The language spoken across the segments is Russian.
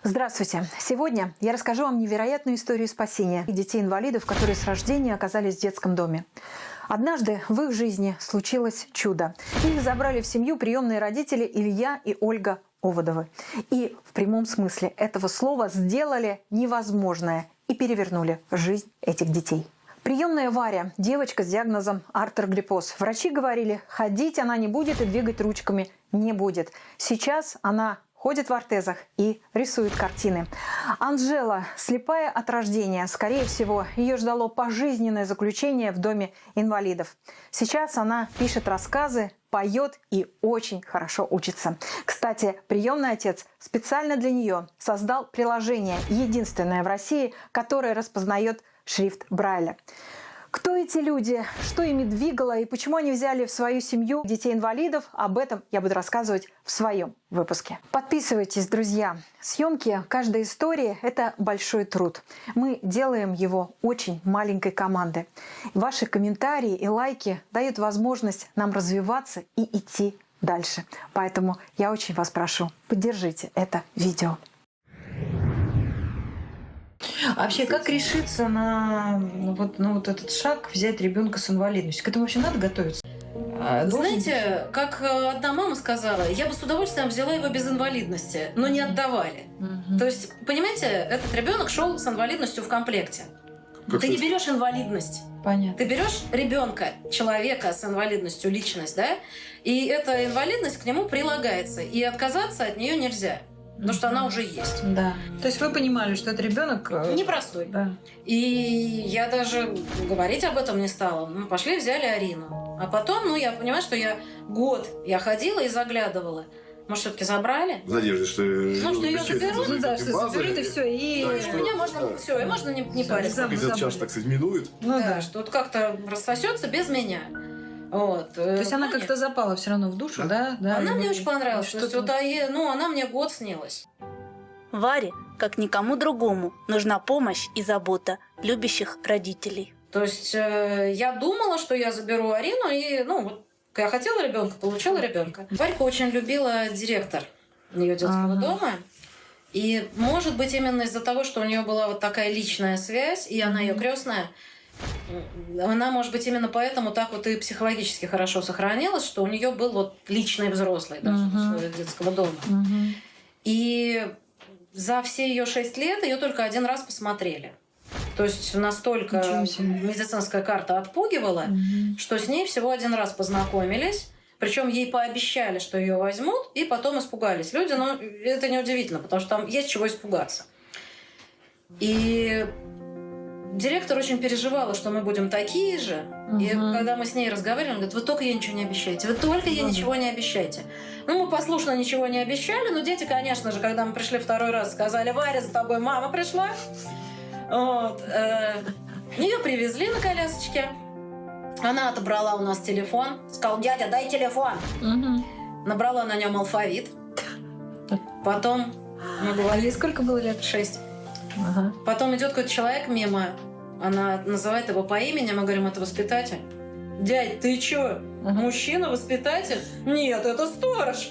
Здравствуйте! Сегодня я расскажу вам невероятную историю спасения детей-инвалидов, которые с рождения оказались в детском доме. Однажды в их жизни случилось чудо. Их забрали в семью приемные родители Илья и Ольга Оводовы. И в прямом смысле этого слова сделали невозможное и перевернули жизнь этих детей. Приемная Варя, девочка с диагнозом артроглипоз. Врачи говорили, ходить она не будет и двигать ручками не будет. Сейчас она ходит в ортезах и рисует картины. Анжела, слепая от рождения. Скорее всего, ее ждало пожизненное заключение в доме инвалидов. Сейчас она пишет рассказы, поет и очень хорошо учится. Кстати, приемный отец специально для нее создал приложение, единственное в России, которое распознает шрифт Брайля. Кто эти люди, что ими двигало и почему они взяли в свою семью детей-инвалидов, об этом я буду рассказывать в своем выпуске. Подписывайтесь, друзья. Съемки каждой истории – это большой труд. Мы делаем его очень маленькой командой. Ваши комментарии и лайки дают возможность нам развиваться и идти дальше. Поэтому я очень вас прошу, поддержите это видео. А вообще, как решиться на вот этот шаг, взять ребенка с инвалидностью? К этому вообще надо готовиться? Знаете, как одна мама сказала, я бы с удовольствием взяла его без инвалидности, но не отдавали. То есть, понимаете, этот ребенок шел с инвалидностью в комплекте. Ты не берешь инвалидность. Понятно. Ты берешь ребенка, человека с инвалидностью, личность, да? И эта инвалидность к нему прилагается. И отказаться от нее нельзя. Потому что она уже есть. Да. То есть вы понимали, что этот ребенок непростой. Да. И я даже говорить об этом не стала. Мы пошли, взяли Арину. А потом, я понимаю, что год я ходила и заглядывала. Может, все-таки забрали? В надежде, что... что ее заберут? Что заберут и все. И меня можно все, и можно не париться. Этот час, так сказать, минует. Да, что вот как-то рассосется без меня. Вот. То есть она как-то запала все равно в душу, да? Она мне очень понравилась. То есть она мне год снилась. Варе, как никому другому, нужна помощь и забота любящих родителей. То есть я думала, что я заберу Арину, и я хотела ребенка, получила ребенка. Варька очень любила директор ее детского дома. И, может быть, именно из-за того, что у нее была вот такая личная связь, и она ее крестная, она, может быть, именно поэтому так вот и психологически хорошо сохранилась, что у нее был вот личный взрослый даже в условиях детского дома. И за все ее 6 лет ее только один раз посмотрели. То есть настолько медицинская карта отпугивала, что с ней всего один раз познакомились. Причем ей пообещали, что ее возьмут, и потом испугались люди. Но это неудивительно, потому что там есть чего испугаться. И директор очень переживала, что мы будем такие же. И когда мы с ней разговаривали, она говорит, вы только ей ничего не обещайте. Вы только ей ничего не обещайте. Мы послушно ничего не обещали, но дети, конечно же, когда мы пришли второй раз, сказали, Варя, за тобой мама пришла. Ее привезли на колясочке. Она отобрала у нас телефон. Сказала, дядя, дай телефон. Набрала на нем алфавит. Потом мы говорили, сколько было лет? 6. Потом идет какой-то человек мимо. Она называет его по имени. Мы говорим, это воспитатель. Дядь, ты чё? Мужчина-воспитатель? Нет, это сторож.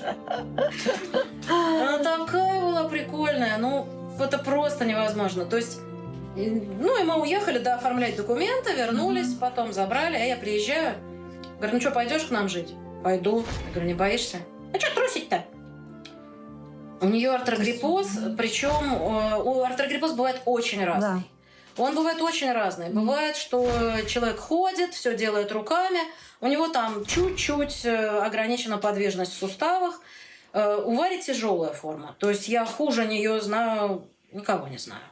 Она такая была прикольная. Это просто невозможно. То есть, и мы уехали, оформлять документы, вернулись, потом забрали, а я приезжаю. Говорю, что, пойдешь к нам жить? Пойду. Я говорю, не боишься? А что трусить-то? У нее артрогриппоз, причем артрогриппоз бывает очень разный. Да. Он бывает очень разный. Бывает, что человек ходит, все делает руками, у него там чуть-чуть ограничена подвижность в суставах. У Вари тяжелая форма. То есть я хуже нее знаю, никого не знаю.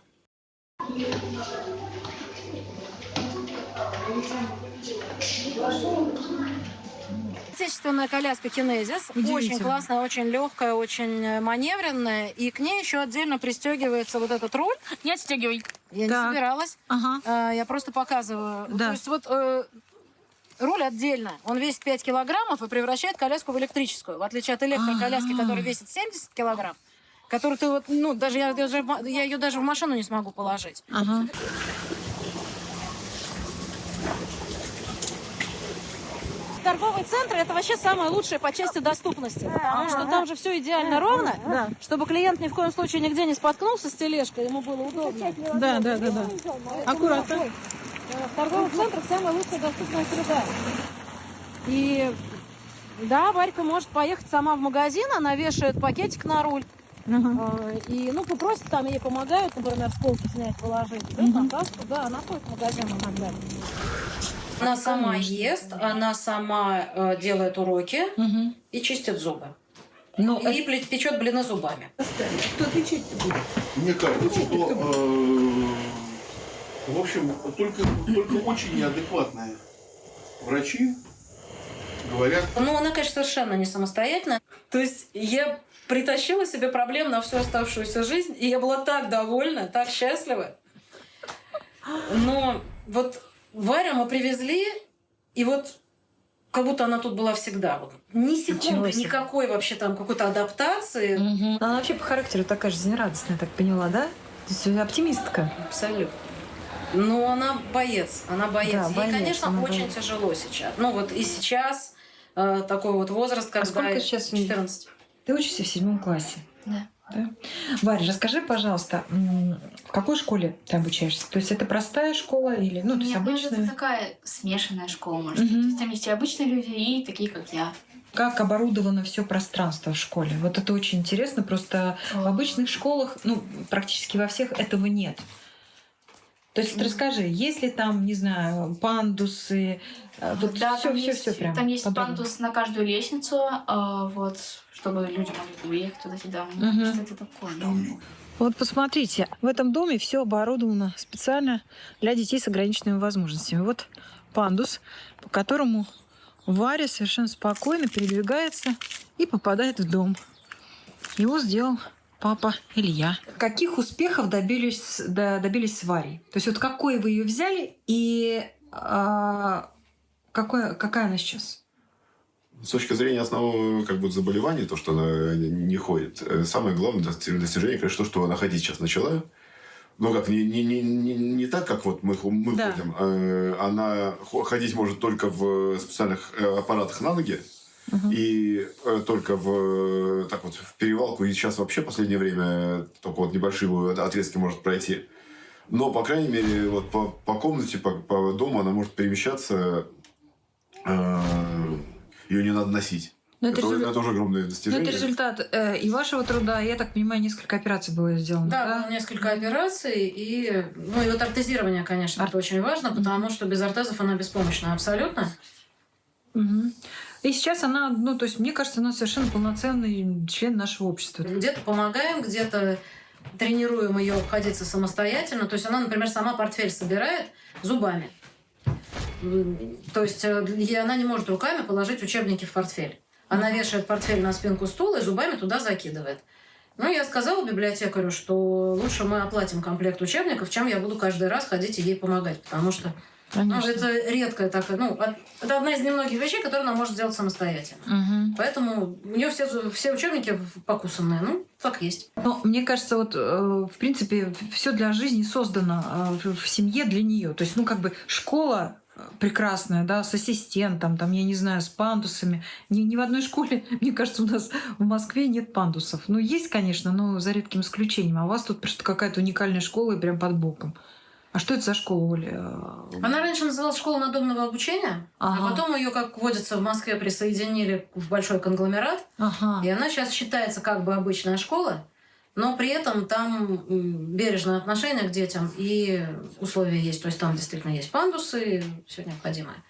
Отечественная коляска Kinesis. Очень классная, очень легкая, очень маневренная. И к ней еще отдельно пристегивается вот этот руль. Не отстегивай. Я не собиралась. Я просто показываю. Да. То есть руль отдельно. Он весит 5 килограммов и превращает коляску в электрическую. В отличие от электроколяски, которая весит 70 килограмм, которую ты даже я ее даже в машину не смогу положить. торговый центр это вообще самое лучшее по части доступности. Потому что там же все идеально ровно, чтобы клиент ни в коем случае нигде не споткнулся с тележкой, ему было удобно. Да. Аккуратно. В торговых центрах самая лучшая доступная среда. И да, Варька может поехать сама в магазин, она вешает пакетик на руль. И, ну, просто там ей помогают, например, с полки снять, положить. Да, там каску, да, она ходит в магазин иногда. Она сама ест, она сама делает уроки и чистит зубы. Ну, И печет блины зубами. Кто отвечать-то будет? Мне кажется, что, в общем, только очень неадекватные врачи говорят. Ну, она, конечно, совершенно не самостоятельная. То есть я притащила себе проблем на всю оставшуюся жизнь, и я была так довольна, так счастлива. Но вот Варю мы привезли, и вот как будто она тут была всегда. Вот. Ни секунды, никакой вообще там какой-то адаптации. Она вообще по характеру такая жизнерадостная, так поняла, да? То есть оптимистка. Абсолютно. Но она боец. Она боец. Да, Ей, боец, конечно, она очень боец. тяжело сейчас. Ну вот и сейчас такой вот возраст, когда сколько сейчас? 14. Ты учишься в 7 классе. Да. Да? Варя, расскажи, пожалуйста, в какой школе ты обучаешься? То есть это простая школа или, ну, то есть Нет, ну, это обычная? такая смешанная школа, может быть. То есть там есть и обычные люди, и такие, как я. Как оборудовано все пространство в школе? Вот это очень интересно. Просто в обычных школах, ну, практически во всех этого нет. То есть расскажи, есть ли там, не знаю, пандусы, вот Да, все прям. там есть подробно. пандус на каждую лестницу, вот, чтобы люди могли уехать туда-сюда. Что-то такое, да. Вот посмотрите, в этом доме все оборудовано специально для детей с ограниченными возможностями. Вот пандус, по которому Варя совершенно спокойно передвигается и попадает в дом. Его сделал папа Илья. Каких успехов добились с Варей? То есть вот какой вы ее взяли и какая она сейчас? С точки зрения основного заболевания, то, что она не ходит, самое главное достижение, конечно, то, что она ходить сейчас начала. Но как не так, как вот мы Да. ходим. Она ходить может только в специальных аппаратах на ноги. И только в перевалку. И сейчас вообще в последнее время только вот небольшие отрезки может пройти. Но, по крайней мере, вот по комнате, по дому она может перемещаться. Ее не надо носить. Это уже огромное достижение. Это результат и вашего труда, и, я так понимаю, несколько операций было сделано. Да, было несколько операций. И вот ортезирование, конечно, это очень важно, потому что без ортезов она беспомощна абсолютно. И сейчас она, ну, то есть, мне кажется, она совершенно полноценный член нашего общества. Где-то помогаем, где-то тренируем ее обходиться самостоятельно. То есть она, например, сама портфель собирает зубами. То есть она не может руками положить учебники в портфель. Она вешает портфель на спинку стула и зубами туда закидывает. Ну, я сказала библиотекарю, что лучше мы оплатим комплект учебников, чем я буду каждый раз ходить и ей помогать. Потому что это редкая такая... это одна из немногих вещей, которые она может сделать самостоятельно. Поэтому у нее все учебники покусанные. Ну, так есть. Но мне кажется, вот в принципе, все для жизни создано в семье для нее. То есть, школа прекрасная, да, с ассистентом, там, я не знаю, с пандусами. Ни в одной школе, мне кажется, у нас в Москве нет пандусов. Ну, есть, конечно, но за редким исключением. А у вас тут просто какая-то уникальная школа и прям под боком. А что это за школа, Оля? Она раньше называлась школа надомного обучения, а потом ее, как водится, в Москве присоединили в большой конгломерат. И она сейчас считается как бы обычная школа, но при этом там бережное отношение к детям и условия есть. То есть там действительно есть пандусы и все необходимое.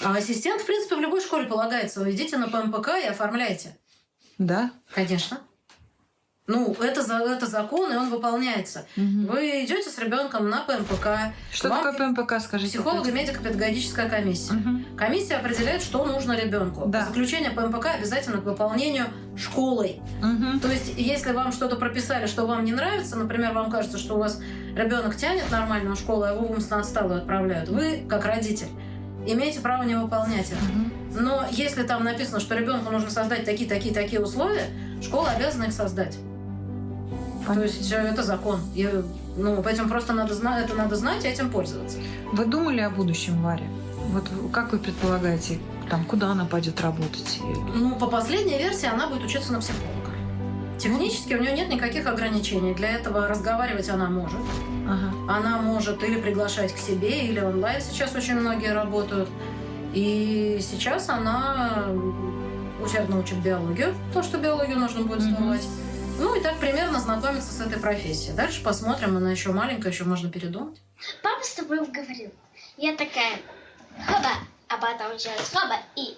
А ассистент, в принципе, в любой школе полагается. Вы идите на ПМПК и оформляйте. Да? Конечно. Ну, это закон, и он выполняется. Вы идете с ребенком на ПМПК. Что такое ПМПК, скажите? Психолого-медико-педагогическая комиссия. Комиссия определяет, что нужно ребенку. Да. Заключение ПМПК обязательно к выполнению школой. То есть, если вам что-то прописали, что вам не нравится, например, вам кажется, что у вас ребенок тянет нормальную школу, а его в умственно отсталую отправляют, вы, как родитель, имеете право не выполнять это. Но если там написано, что ребенку нужно создать такие условия, школа обязана их создать. То есть это закон. Этим просто надо знать и этим пользоваться. Вы думали о будущем, Варя? Вот как вы предполагаете, там, куда она пойдет работать? Ну, по последней версии, она будет учиться на психолога. Технически у нее нет никаких ограничений. Для этого разговаривать она может. Ага. Она может или приглашать к себе, или онлайн. Сейчас очень многие работают. И сейчас она усердно учит биологию, то, что биологию нужно будет сдавать. Ну и так примерно знакомиться с этой профессией. Дальше посмотрим, она еще маленькая, еще можно передумать. Папа с тобой говорил. Я такая, хоба, а потом делать хоба и...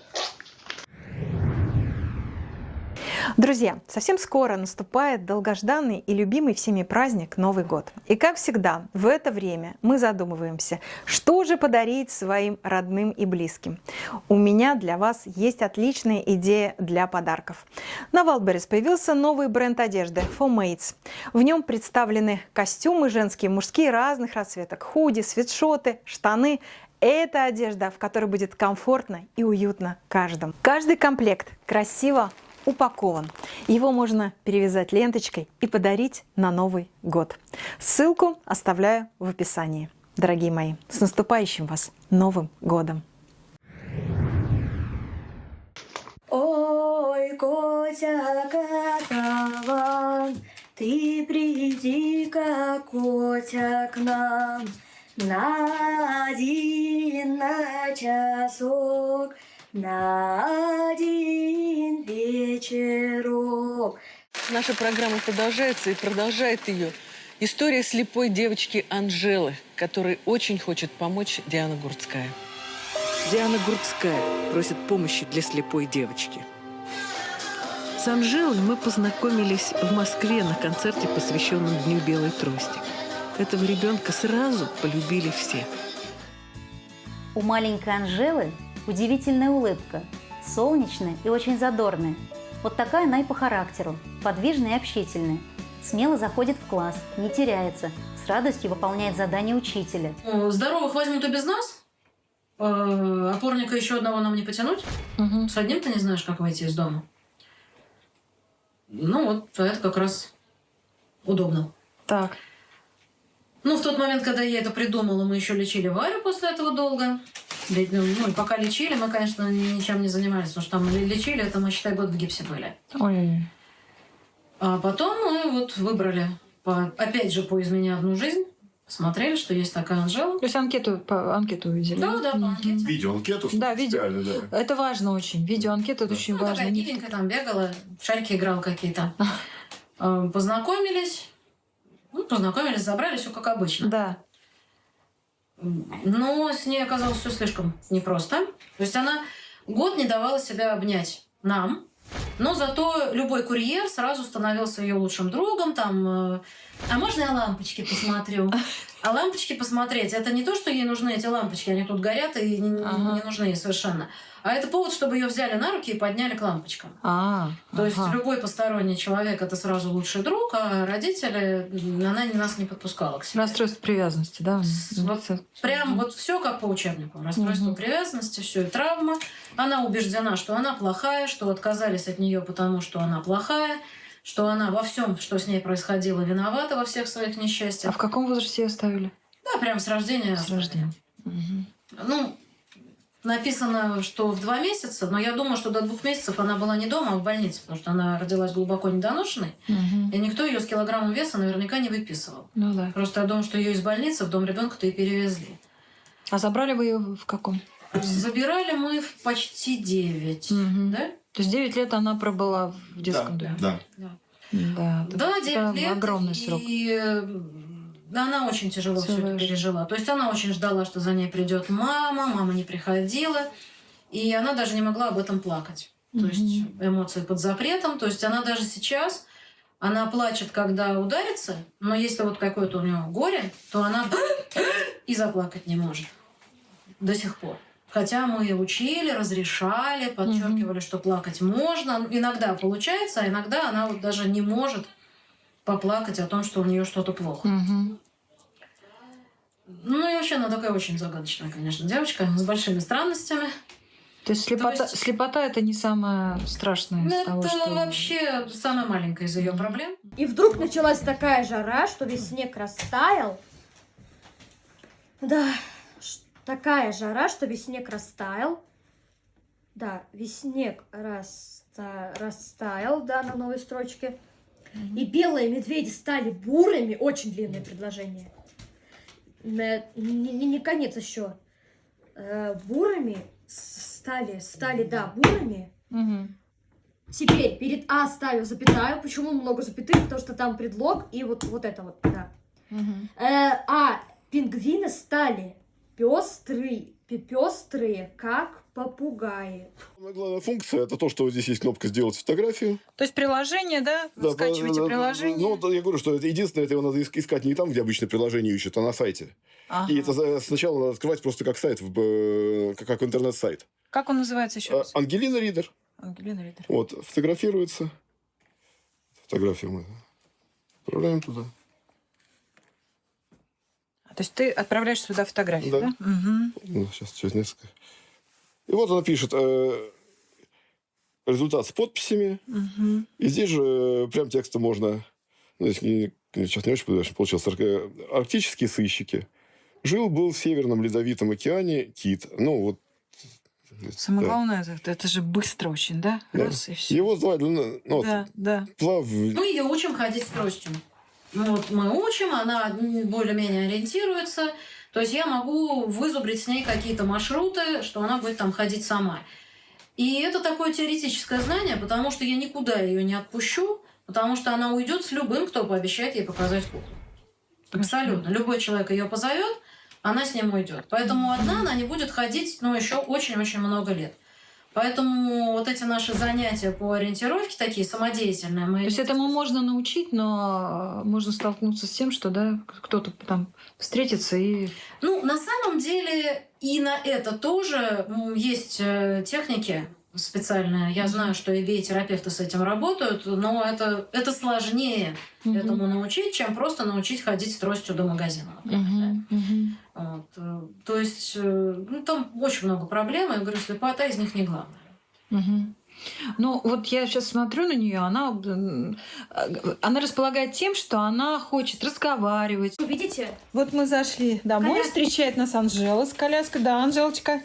Друзья, совсем скоро наступает долгожданный и любимый всеми праздник Новый год. И как всегда, в это время мы задумываемся, что же подарить своим родным и близким. У меня для вас есть отличная идея для подарков. На Wildberries появился новый бренд одежды ForMates. В нем представлены костюмы женские, мужские разных расцветок, худи, свитшоты, штаны. Это одежда, в которой будет комфортно и уютно каждому. Каждый комплект красиво упакован. Его можно перевязать ленточкой и подарить на Новый год. Ссылку оставляю в описании. Дорогие мои, с наступающим вас Новым годом! Ой, Котя, Катаван, ты приди-ка, Котя, к нам на один на часок, на один вечерок. Наша программа продолжается и продолжает ее история слепой девочки Анжелы, которой очень хочет помочь Диана Гурцкая. Диана Гурцкая просит помощи для слепой девочки. С Анжелой мы познакомились в Москве на концерте, посвященном Дню белой трости. Этого ребенка сразу полюбили все. У маленькой Анжелы удивительная улыбка, солнечная и очень задорная. Вот такая она и по характеру, подвижная и общительная. Смело заходит в класс, не теряется, с радостью выполняет задания учителя. Здоровых возьмут и без нас. Опорника еще одного нам не потянуть. С одним ты не знаешь, как выйти из дома. Ну вот, это как раз удобно. Так. Ну, в тот момент, когда я это придумала, мы еще лечили Варю после этого долго. Ну, и пока лечили, мы, конечно, ничем не занимались, потому что там лечили, это мы, считай, год в гипсе были. Ой. А потом мы вот выбрали, опять же, по «Из меня одну жизнь», посмотрели, что есть такая Анжела. То есть анкету увидели? Да, по анкете. Видеоанкету? Да, специально, да. Это важно очень. Видеоанкета это очень важно. Такая миленькая там бегала, в шарики играла какие-то. Познакомились, забрали все как обычно. Да. Но с ней оказалось все слишком непросто. То есть она год не давала себя обнять нам, но зато любой курьер сразу становился ее лучшим другом. Там, а можно я лампочки посмотрю? А лампочки посмотреть, это не то, что ей нужны эти лампочки, они тут горят и не нужны ей совершенно. А это повод, чтобы ее взяли на руки и подняли к лампочкам. То есть любой посторонний человек это сразу лучший друг, а родители, она нас не подпускала к себе. Расстройство привязанности, да? Прям вот все как по учебнику. Расстройство привязанности, все и травма. Она убеждена, что она плохая, что отказались от нее, потому что она плохая, что она во всем, что с ней происходило, виновата во всех своих несчастьях. А в каком возрасте ее оставили? Да, прям с рождения. С рождения. Ну, написано, что в 2 месяца, но я думаю, что до 2 месяцев она была не дома, а в больнице, потому что она родилась глубоко недоношенной, и никто ее с килограммом веса наверняка не выписывал. Ну да. Просто я думаю, что ее из больницы в дом ребенка-то и перевезли. А забрали вы ее в каком? Забирали мы в почти 9, да? То есть 9 лет она пробыла в детском доме? Да. Да, 9 лет. Огромный срок. И она очень тяжело все это пережила. То есть она очень ждала, что за ней придет мама. Мама не приходила. И она даже не могла об этом плакать. То есть эмоции под запретом. То есть она даже сейчас, она плачет, когда ударится. Но если вот какое-то у нее горе, то она и заплакать не может. До сих пор. Хотя мы учили, разрешали, подчеркивали, что плакать можно. Иногда получается, а иногда она вот даже не может поплакать о том, что у нее что-то плохо. Ну и вообще она такая очень загадочная, конечно, девочка с большими странностями. То есть слепота это не самое страшное из того, это что... вообще самая маленькая из ее проблем. И вдруг началась такая жара, что весь снег растаял. Да, такая жара, что весь снег растаял. Да, весь снег растаял, да, на новой строчке. И белые медведи стали бурыми. Очень длинное предложение. Не конец еще. Бурыми стали, да, бурыми. Теперь перед А ставлю запятую. Почему много запятых? Потому что там предлог и вот это вот, да. А пингвины стали пестрые, как попугаи. Самая главная функция это то, что вот здесь есть кнопка «Сделать фотографию». То есть приложение, да? Да, Скачиваете приложение. Ну, вот я говорю, что это единственное, это его надо искать не там, где обычно приложение ищут, а на сайте. Ага. И это сначала надо открывать просто как сайт, как интернет-сайт. Как он называется еще раз? Ангелина Ридер. Ангелина Ридер. Вот, фотографируется. Фотографию мы отправляем туда. То есть ты отправляешь сюда фотографии, Да. да? Угу. Ну, сейчас через несколько. И вот она пишет результат с подписями. Угу. И здесь же прям текстом можно... Ну, если сейчас не очень получилось. Арктические сыщики. Жил-был в Северном Ледовитом океане кит. Ну, вот... Самое да. главное, это же быстро очень, да? Да. Раз, и все. Его звали... Ну, Да, да. Мы ее учим ходить с тростью. Вот мы учим, она более-менее ориентируется. То есть я могу вызубрить с ней какие-то маршруты, что она будет там ходить сама. И это такое теоретическое знание, потому что я никуда ее не отпущу, потому что она уйдет с любым, кто пообещает ей показать куклу. Абсолютно. Любой человек ее позовет, она с ним уйдет. Поэтому одна она не будет ходить, еще очень-очень много лет. Поэтому вот эти наши занятия по ориентировке такие самодеятельные. То есть этому можно научить, но можно столкнуться с тем, что да, кто-то там встретится и... Ну, на самом деле и на это тоже есть техники специальные. Я знаю, что и терапевты с этим работают, но это сложнее этому научить, чем просто научить ходить с тростью до магазина. Вот. То есть там очень много проблем. Я говорю, слепота из них не главное. Ну, вот я сейчас смотрю на нее, она располагает тем, что она хочет разговаривать. Вы видите? Вот мы зашли домой, Коляска. встречает нас Анжела с коляской. Да, Анжелочка.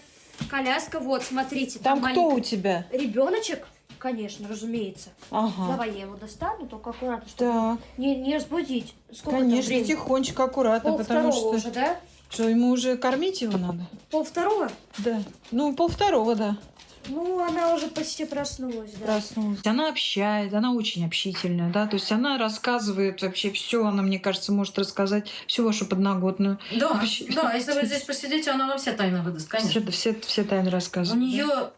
Коляска, вот, смотрите. Там кто у тебя? Ребеночек, конечно, разумеется. Ага. Давай я его достану, только аккуратно, чтобы Так, не разбудить. Сколько там конечно, времени? тихонечко, аккуратно, потому что... уже, да? Что, ему уже кормить его надо? 1:30? Да. Ну, 1:30, да. Ну, она уже почти проснулась, да. Проснулась. Она общает, она очень общительная, да, то есть она рассказывает вообще все, она, мне кажется, может рассказать всю вашу подноготную. Да, Вообще. да, если вы здесь посидите, она вам все тайны выдаст, конечно. Все тайны У рассказывает. нее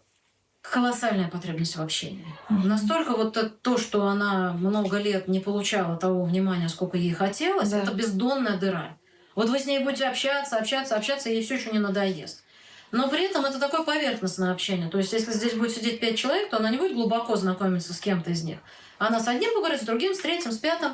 колоссальная потребность в общении. Настолько вот то, что она много лет не получала того внимания, сколько ей хотелось, Да. это бездонная дыра. Вот вы с ней будете общаться, и ей все еще не надоест. Но при этом это такое поверхностное общение. То есть, если здесь будет сидеть 5 человек, то она не будет глубоко знакомиться с кем-то из них. Она с одним поговорит, с другим, с третьим, с пятым.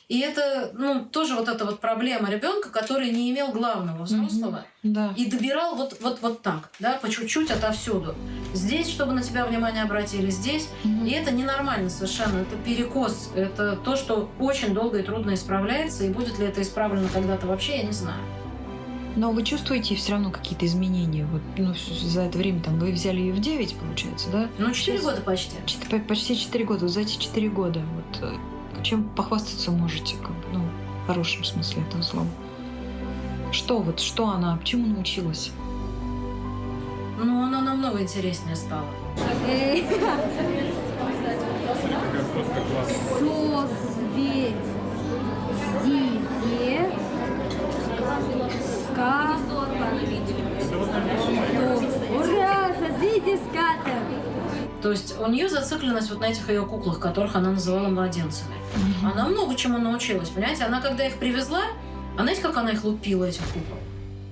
И это, тоже вот эта вот проблема ребенка, который не имел главного взрослого Да. и добирал вот так, да, по чуть-чуть отовсюду. Здесь, чтобы на тебя внимание обратили, здесь. И это ненормально совершенно. Это перекос. Это то, что очень долго и трудно исправляется. И будет ли это исправлено когда-то вообще, я не знаю. Но вы чувствуете все равно какие-то изменения? Вот, за это время там вы взяли ее в 9, получается, да? 4 года почти. Почти 4 года. Вот за эти 4 года вот чем похвастаться можете, в хорошем смысле этого слова? Что она, чему научилась? Она намного интереснее стала. Ура, созвездие ската! То есть у нее зацикленность вот на этих ее куклах, которых она называла младенцами. Она много чему научилась, понимаете? Она когда их привезла, знаете, как она их лупила, этих кукол?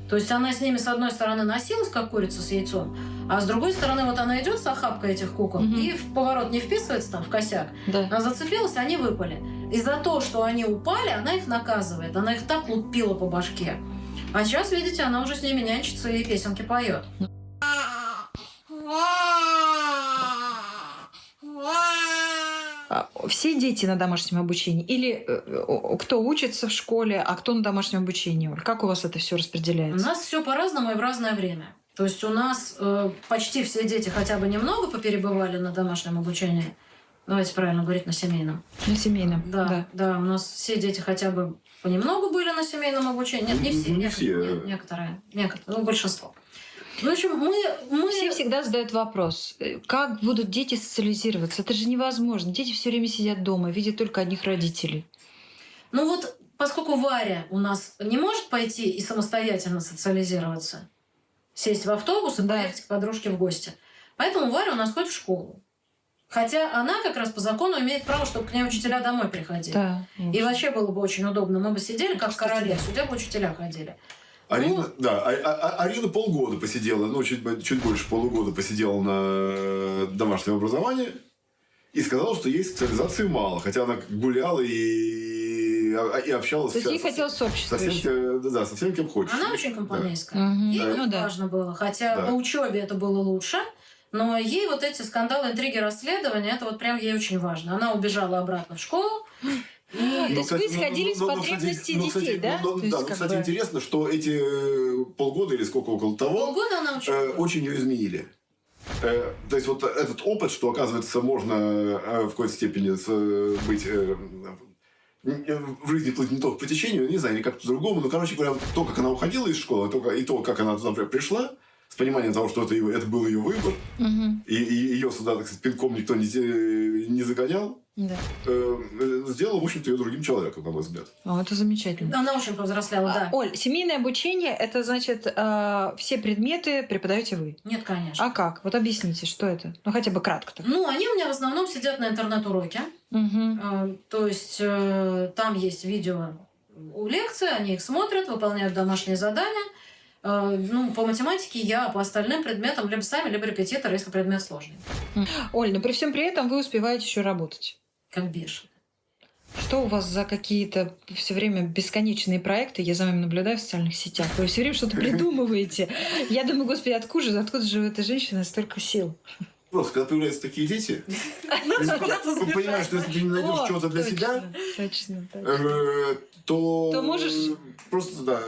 То есть она с ними с одной стороны носилась, как курица с яйцом, а с другой стороны вот она идет с охапкой этих кукол и в поворот не вписывается там в косяк. Да. Она зацепилась, они выпали. И за то, что они упали, она их наказывает. Она их так лупила по башке. А сейчас, видите, она уже с ними нянчится и песенки поет. все дети на домашнем обучении? Или кто учится в школе, а кто на домашнем обучении? Оль? Как у вас это все У распределяется? нас все по-разному и в разное время. То есть у нас почти все дети хотя бы немного поперебывали на домашнем обучении. Давайте правильно говорить, на семейном. На семейном. Да, да, у нас все дети хотя бы понемногу были на семейном обучении. Нет, не все, Не все. некоторые, ну, большинство. В общем, мы... Все всегда задают вопрос, как будут дети социализироваться? Это же невозможно. Дети все время сидят дома, видят только одних родителей. Ну вот, поскольку Варя у нас не может пойти и самостоятельно социализироваться, сесть в автобус и поехать к подружке в гости, поэтому Варя у нас ходит в школу. Хотя она как раз по закону имеет право, чтобы к ней учителя домой приходили. Да. И вообще было бы очень удобно. Мы бы сидели как короли, а сюда бы учителя ходили. Арина, Арина полгода посидела, ну, чуть больше полугода посидела на домашнем образовании и сказала, что ей социализации мало. Хотя она гуляла и общалась. То есть ей хотелось общества со всем, кем хочешь. Она очень компанейская. Да. Ей Ну, да. важно было. Хотя на учебе это было лучше. Но ей вот эти скандалы, интриги, расследования, это вот прям ей очень важно. Она убежала обратно в школу. То есть вы исходили из потребностей детей, да? Кстати, интересно, что эти полгода или сколько около того Полгода она училась. очень ее изменили. То есть вот этот опыт, что, оказывается, можно в какой-то степени быть в жизни плыть не только по течению, не знаю, или как-то по-другому. Но, короче говоря, то, как она уходила из школы, и то, как она туда пришла, с пониманием того, что это был ее выбор, и ее сюда, так сказать, пинком никто не загонял, Да. сделала, в общем-то, ее другим человеком, на мой взгляд. О, это замечательно. Она очень повзрослела, да. Оль, семейное обучение, это значит, все предметы преподаете вы? Нет, конечно. А как? Вот объясните, что это? Ну, хотя бы кратко. Так. Ну, они у меня в основном сидят на интернет-уроке. То есть там есть видео лекции, они их смотрят, выполняют домашние задания. Ну, по математике я, по остальным предметам либо сами, либо репетитор, если предмет сложный. Оль, но при всем при этом вы успеваете еще работать. Как бешеный. Что у вас за какие-то все время бесконечные проекты? Я за вами наблюдаю в социальных сетях. Вы все время что-то придумываете. Я думаю, господи, откуда же у этой женщины столько сил? Просто, когда появляются такие дети, ты понимаешь, что если ты не найдешь чего-то для себя, Точно. то можешь... просто,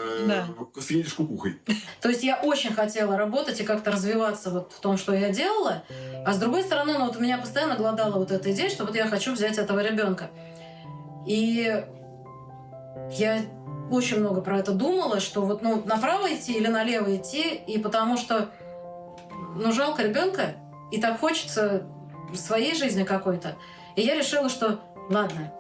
съедешь кукухой. То есть я очень хотела работать и как-то развиваться вот в том, что я делала. А с другой стороны, ну, вот у меня постоянно голодала вот эта идея, что вот я хочу взять этого ребенка. И я очень много про это думала, что вот направо идти или налево идти, и потому что жалко ребенка, и так хочется своей жизни какой-то. И я решила, что ладно,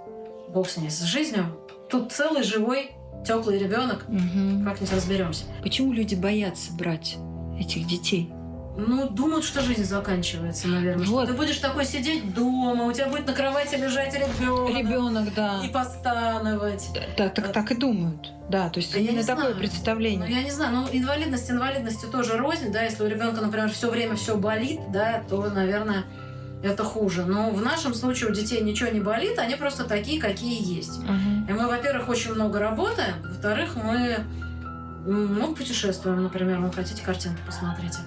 бог с ней, с жизнью. Тут целый живой, теплый ребенок. Как-нибудь разберемся. Почему люди боятся брать этих детей? Ну, думают, что жизнь заканчивается, наверное. Вот. Что ты будешь такой сидеть дома, у тебя будет на кровати лежать Ребенок, да. и постановать. Так и думают. Да, то есть Я именно не такое знаю. представление. Я не знаю, инвалидность инвалидностью тоже рознь, да, если у ребенка, например, все время все болит, да, то, наверное, это хуже. Но в нашем случае у детей ничего не болит, они просто такие, какие есть. И мы, во-первых, очень много работаем, во-вторых, мы путешествуем, например, вы хотите картинки, посмотрите.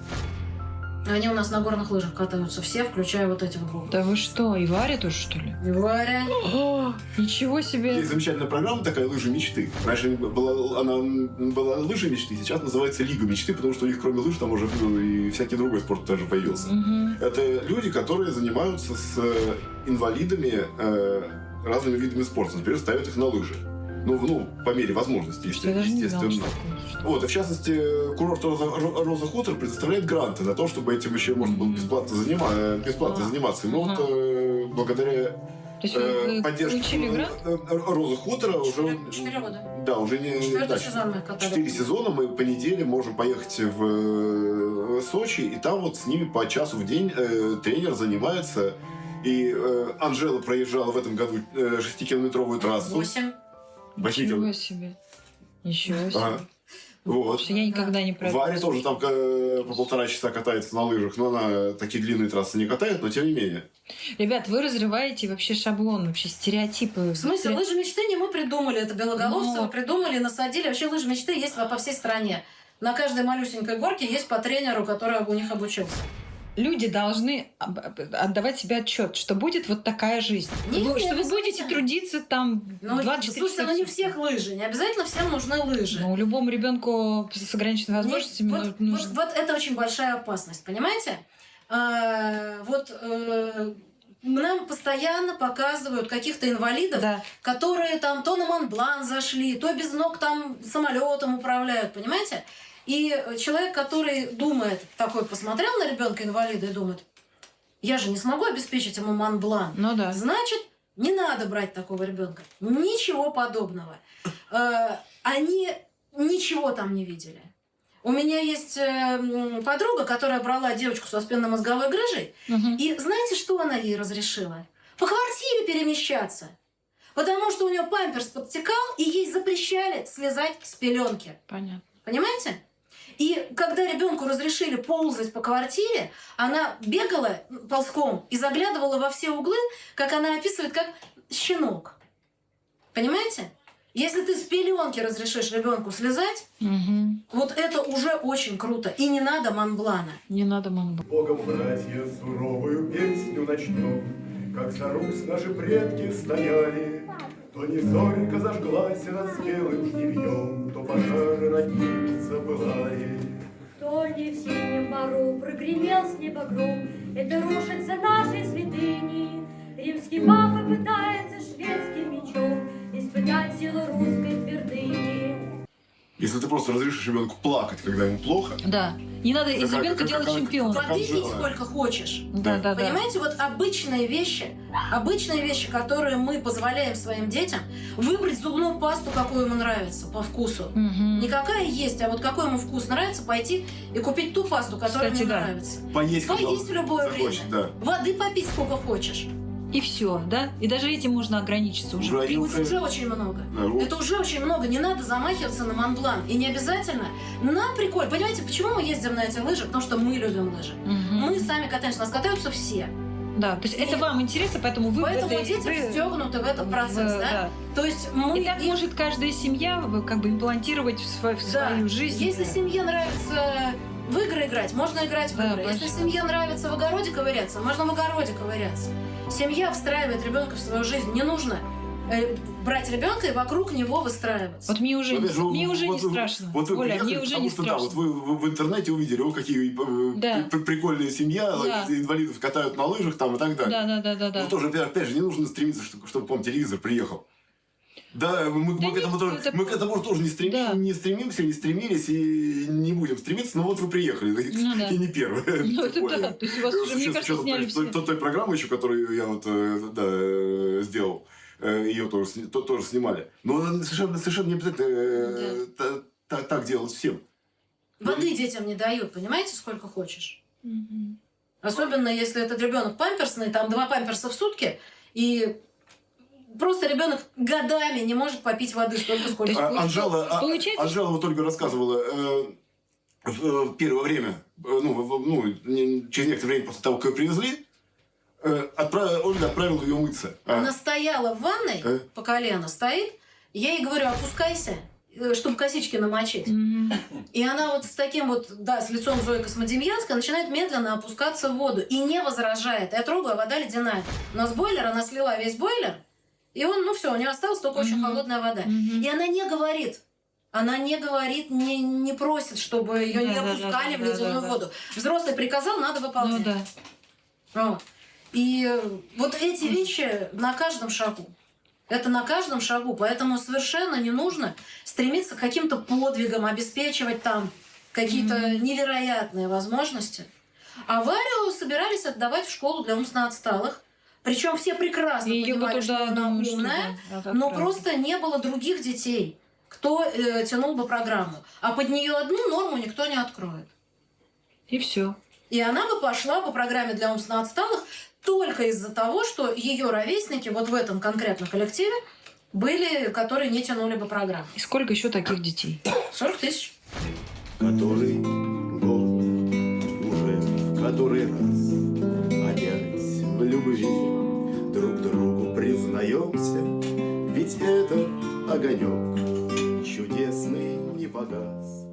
Они у нас на горных лыжах катаются все, включая вот эти вот группы. Да вы что, и Варя тоже, что ли? И Варя. Ничего себе! Есть замечательная программа такая «Лыжи мечты». Раньше она была «Лыжи мечты», сейчас называется «Лига мечты», потому что у них кроме лыж там уже и всякий другой спорт тоже появился. Это люди, которые занимаются с инвалидами разными видами спорта. Например, ставят их на лыжи. Ну, по мере возможности, Я даже не знала, естественно. Вот, и в частности, курорт Роза Хутор предоставляет гранты на то, чтобы этим еще можно было бесплатно заниматься. И мы вот благодаря То есть вы получили грант? Роза Хутора уже... 4 года. Да, уже не... 4-й сезон мы катали. 4 сезона мы по неделе можем поехать в Сочи, и там вот с ними по часу в день тренер занимается. И Анжела проезжала в этом году 6-километровую трассу. 8. Ничего себе. Ничего себе. Вот. Я никогда не пробовала. Варя тоже там по 1,5 часа катается на лыжах, но она такие длинные трассы не катает, но тем не менее. Ребят, вы разрываете вообще шаблон, вообще стереотипы. В смысле, лыжи мечты не мы придумали, это Белоголовцева придумали, насадили. Вообще лыжи мечты есть по всей стране. На каждой малюсенькой горке есть по тренеру, который у них обучился. люди должны отдавать себе отчет, что будет вот такая жизнь. Не, Что вы не будете обязательно. трудиться там Ну, 24 слушайте, часа. ну не всех лыжи. Не обязательно всем нужны лыжи. Ну, любому ребенку с ограниченными возможностями нужно. Вот это очень большая опасность, понимаете? Нам постоянно показывают каких-то инвалидов, Да. которые там то на Монблан зашли, то без ног там самолетом управляют, понимаете? И человек, который думает, такой посмотрел на ребенка инвалида и думает, я же не смогу обеспечить ему Монблан. Ну да. Значит, не надо брать такого ребенка. Ничего подобного. Они ничего там не видели. У меня есть подруга, которая брала девочку со спинномозговой грыжей. И знаете, что она ей разрешила? По квартире перемещаться. Потому что у нее памперс подтекал, и ей запрещали слезать с пеленки. Понятно. Понимаете? И когда ребенку разрешили ползать по квартире, она бегала ползком и заглядывала во все углы, как она описывает, как щенок. Понимаете? Если ты с пеленки разрешишь ребенку слезать, вот это уже очень круто. И не надо Монблана. Не надо Монблана. Богом, братья, суровую песню начнем, как за Русь наши предки стояли. То не зорька зажглась над спелым жнивьем, то пожары над ним запылали. То ли в синем бару прогремел с неба гром, это рушится нашей святыни. Римский папа пытается шведским мечом испытать силу русской твердыни. Если ты просто разрешишь ребенку плакать, когда ему плохо, Да. Не надо из ребенка делать чемпиона. Воды пить сколько хочешь. Да. Понимаете, вот обычные вещи, которые мы позволяем своим детям, выбрать зубную пасту, какую ему нравится по вкусу. Не какая есть, а вот какой ему вкус нравится, пойти и купить ту пасту, которая Кстати, ему да. нравится. поесть В любое захочет, время. да. Воды попить сколько хочешь. И все, да? И даже этим можно ограничиться уже. Уже И один это уже очень много. Да, вот. Это уже очень много. Не надо замахиваться на Монблан. И не обязательно. Нам прикольно. Понимаете, почему мы ездим на эти лыжи? Потому что мы любим лыжи. Мы сами катаемся. Нас катаются все. Да, то есть это вам интересно, поэтому вы Поэтому в этой дети игры- встегнуты в этот процесс, да? То есть мы... И так может каждая семья как бы имплантировать в Да. свою жизнь. Если семье нравится в игры играть, можно играть в Да, игры. Если точно. семье нравится в огороде ковыряться, можно в огороде ковыряться. Семья встраивает ребенка в свою жизнь. Не нужно брать ребенка и вокруг него выстраиваться. Вот мне уже, Опять же, мне уже не вот вы- страшно. Вот вы Оля, приехали, мне уже потому не что, да, страшно. вот вы в интернете увидели, какие Да. прикольная семья, Да. инвалидов катают на лыжах там и так далее. Да. Ну, тоже, опять же, не нужно стремиться, чтобы к вам телевизор приехал. Да, мы к этому тоже, это- мы к этому тоже не Да. не стремились и не будем стремиться, но вот вы приехали, Ну да. и не первые. Ну, тем это более. да. То есть у вас уже, мне С кажется, учетом сняли все. той программы еще, которую я вот сделал, ее тоже снимали. Но совершенно не обязательно так делать всем. Воды детям не дают, понимаете, сколько хочешь. Особенно если этот ребенок памперсный, там 2 памперса в сутки, и просто ребенок годами не может попить воды столько, сколько То есть хочет. получается, Анжела вот только рассказывала в первое время, через некоторое время после того, как ее привезли, Ольга отправила ее мыться. Она стояла в ванной, по колено стоит, я ей говорю, опускайся, чтобы косички намочить. И она вот с таким вот, да, с лицом Зои Космодемьянской начинает медленно опускаться в воду и не возражает. Я трогаю, а вода ледяная. Но с бойлера она слила весь бойлер, и он, ну все, у нее осталась только очень холодная вода. И она не говорит, не просит, чтобы ее не опускали в ледяную воду. Взрослый приказал, надо выполнять. Ну да. Вот. И вот эти вещи на каждом шагу. Это на каждом шагу. Поэтому совершенно не нужно стремиться к каким-то подвигам, обеспечивать там какие-то невероятные возможности. А Варю собирались отдавать в школу для умственно отсталых. Причем все прекрасно И её бы понимали, туда, что она думаю, что умная, да, это но правда. просто не было других детей, кто тянул бы программу. А под нее одну норму никто не откроет. И все. И она бы пошла по программе для умственно отсталых только из-за того, что ее ровесники вот в этом конкретном коллективе были, которые не тянули бы программу. И сколько еще таких детей? 40 000. Который год уже в который раз опять в любви друг другу признаемся, ведь этот огонек чудесный не погас.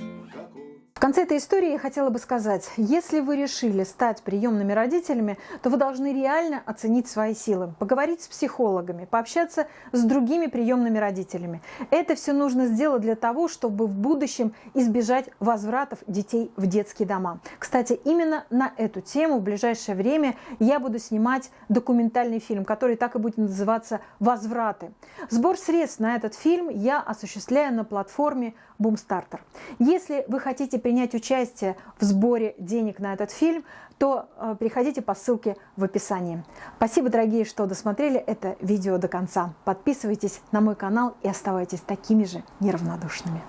В В конце этой истории я хотела бы сказать, если вы решили стать приемными родителями, то вы должны реально оценить свои силы, поговорить с психологами, пообщаться с другими приемными родителями. Это все нужно сделать для того, чтобы в будущем избежать возвратов детей в детские дома. Кстати, именно на эту тему в ближайшее время я буду снимать документальный фильм, который так и будет называться «Возвраты». Сбор средств на этот фильм я осуществляю на платформе Boomstarter. Если вы хотите принять участие в сборе денег на этот фильм, то переходите по ссылке в описании. Спасибо, дорогие, что досмотрели это видео до конца. Подписывайтесь на мой канал и оставайтесь такими же неравнодушными.